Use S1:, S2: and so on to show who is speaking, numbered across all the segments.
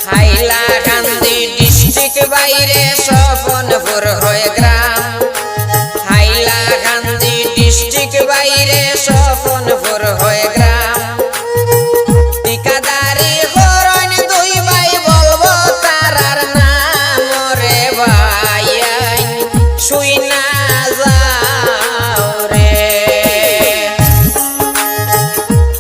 S1: Hailakandi district বাইরে স্বপনপুর হয়ে গ্রাম। Hailakandi district বাইরে স্বপনপুর হয়ে গ্রাম। ঠিকাদারি করেন দুই ভাই, বলবো তারার নাম রে ভাই, শুই না যাও রে।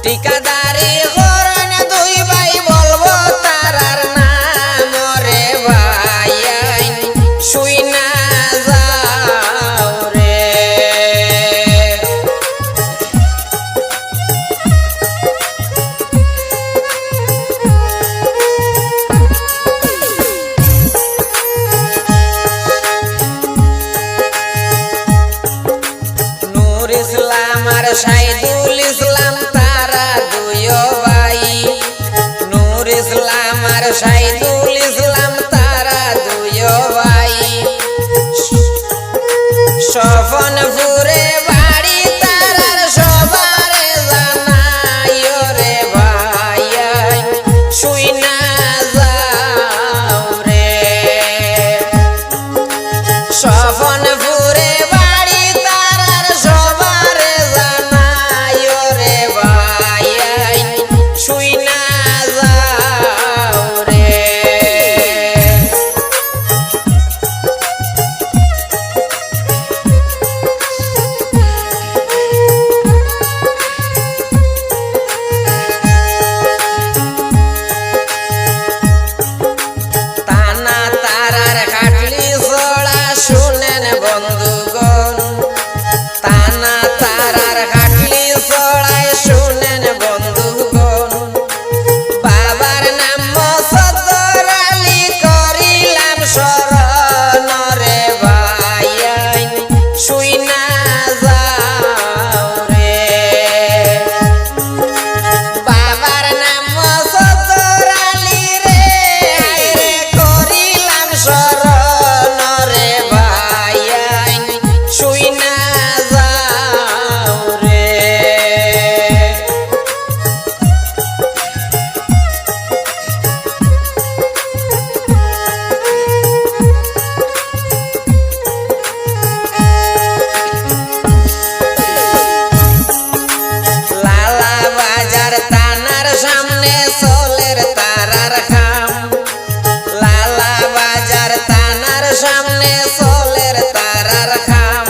S1: ঠিকাদারি করেন দুই ভাই, বলবো তারার নাম রে ভাই, শুই না যাও রে। নূর ইসলাম আর সাইদুল ইসলাম তারা দুই ভাই। নূর ইসলাম আর সাইদুল ইসলাম তারা দুই ভাই। স্বপনপুরে বাড়ি তারার সবার জানাই রে ভাই, শুই না যাও রে। স্বপনপুরে বাড়ি তারার সবার জানাই রে ভাই, শুই না যাও রে। তানা তারার খাটলি ছড়া শুনেন বন্ধুগণ। তানা তারার খাটলি ছড়ায় শুনেন বন্ধুগণ। বাবার নাম সদর আলী, করিলাম শরণ রে ভাই, শুই না যাও রে। বাবার নাম সদর আলী রে, হায়রে করিলাম শরণ রে ভাই, শুই না যাও রে। লালা বাজার থানার সামনে সোলের তারার খাম। লালা বাজার থানার সামনে সোলের তারার খাম।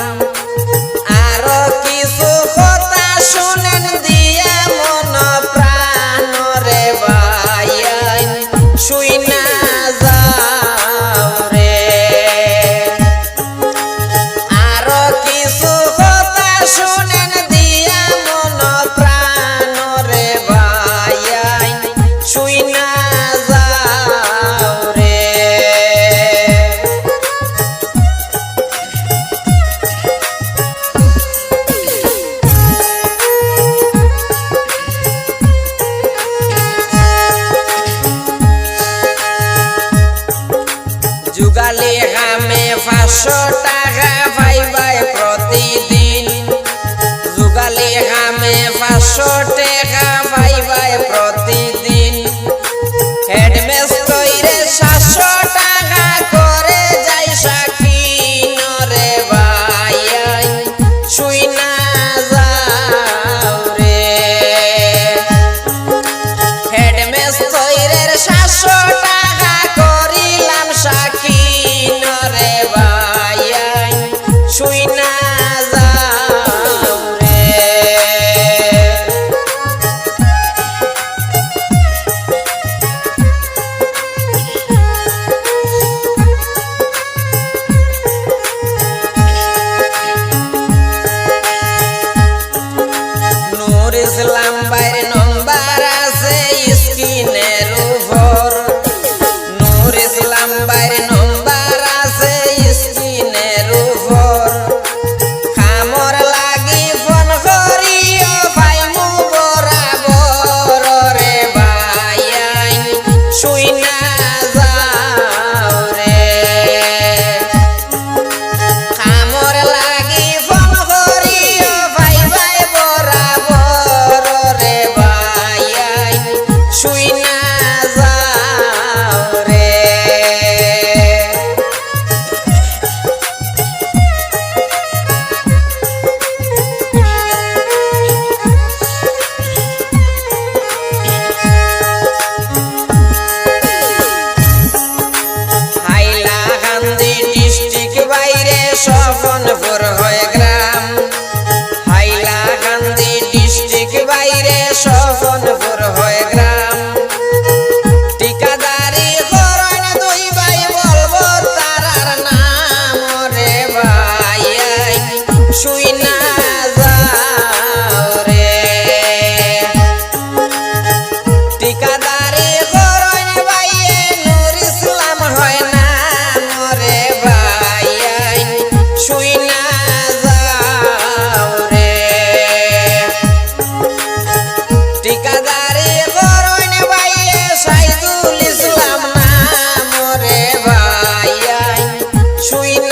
S1: আরো কিছু কথা শুনেন দিয়া মন প্রাণ রে ভাই, শুই না যাও রে। আরো কিছু কথা শুনেন দিয়া মন প্রাণ রে ভাই, শুই না যাও রে। যুগালি হামে 500 টাকা পাইবাই প্রতিদিন। যুগালি হামে 500 টাকা পাইবাই প্রতিদিন। হেডমেস্টরে 700 টাকা করে যাই সাকিন রে ভাই, শুই না যাও রে। হেডমেস্টরের 700 টাকা করিলাম সাকিন রে ভাই, শুই না যাও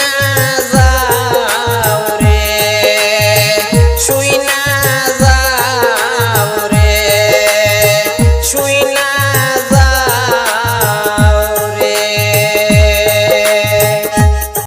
S1: না